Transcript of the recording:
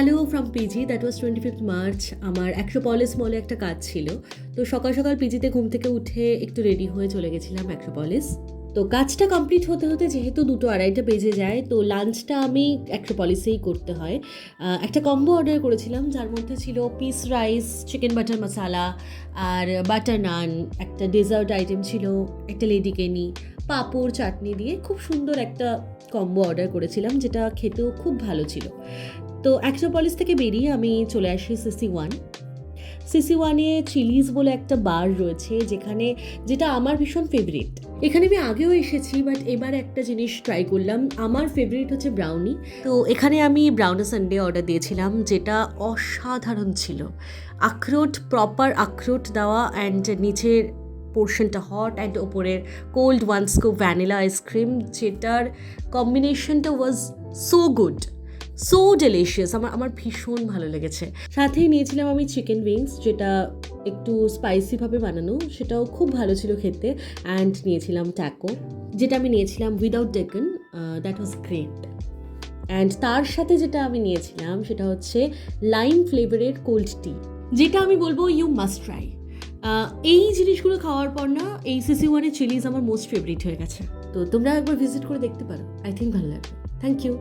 Hello from PG. That was 25th March. আমার Acropolis মলে একটা কাজ ছিল, তো সকাল সকাল পিজিতে ঘুম থেকে উঠে একটু রেডি হয়ে চলে গেছিলাম অ্যাক্রোপলিস। তো কাজটা কমপ্লিট হতে হতে যেহেতু 2-2:30 বেজে যায়, তো লাঞ্চটা আমি অ্যাক্রোপলিসেই করতে হয়। একটা কম্বো অর্ডার করেছিলাম, যার মধ্যে ছিল পিস রাইস, চিকেন বাটার মশালা আর বাটার নান। একটা ডেজার্ট আইটেম ছিল, একটা লেডি কেনি, পাঁপড়, চাটনি দিয়ে খুব সুন্দর একটা কম্বো অর্ডার করেছিলাম, যেটা খেতেও খুব ভালো ছিল। তো অ্যাক্রোপলিস থেকে বেরিয়ে আমি চলে আসি সিসি ওয়ানে। চিলিজ বলে একটা বার রয়েছে, যেটা আমার ভীষণ ফেভারিট। এখানে আমি আগেও এসেছি, বাট এবার একটা জিনিস ট্রাই করলাম। আমার ফেভারিট হচ্ছে ব্রাউনি। তো এখানে আমি ব্রাউনি সানডে অর্ডার দিয়েছিলাম, যেটা অসাধারণ ছিল। প্রপার আখরোট দেওয়া, অ্যান্ড নিচের পোর্শনটা হট অ্যান্ড ওপরের কোল্ড 1 স্কুপ ভ্যানিলা আইসক্রিম, যেটার কম্বিনেশনটা was so good, so delicious. আমার ভীষণ ভালো লেগেছে। সাথেই নিয়েছিলাম আমি চিকেন উইংস, যেটা একটু স্পাইসিভাবে বানানো, সেটাও খুব ভালো ছিল খেতে। অ্যান্ড নিয়েছিলাম ট্যাকো, যেটা আমি নিয়েছিলাম without deacon. That was great. And তার সাথে যেটা আমি নিয়েছিলাম সেটা হচ্ছে লাইম ফ্লেভারের কোল্ড টি, যেটা আমি বলবো ইউ মাস্ট ট্রাই। এই জিনিসগুলো খাওয়ার পর না, এই সিসি1-এর চিলিজ আমার মোস্ট ফেভারিট হয়ে গেছে। তো তোমরা একবার ভিজিট করে দেখতে পারো, আই থিঙ্ক ভালো লাগবে। Thank you.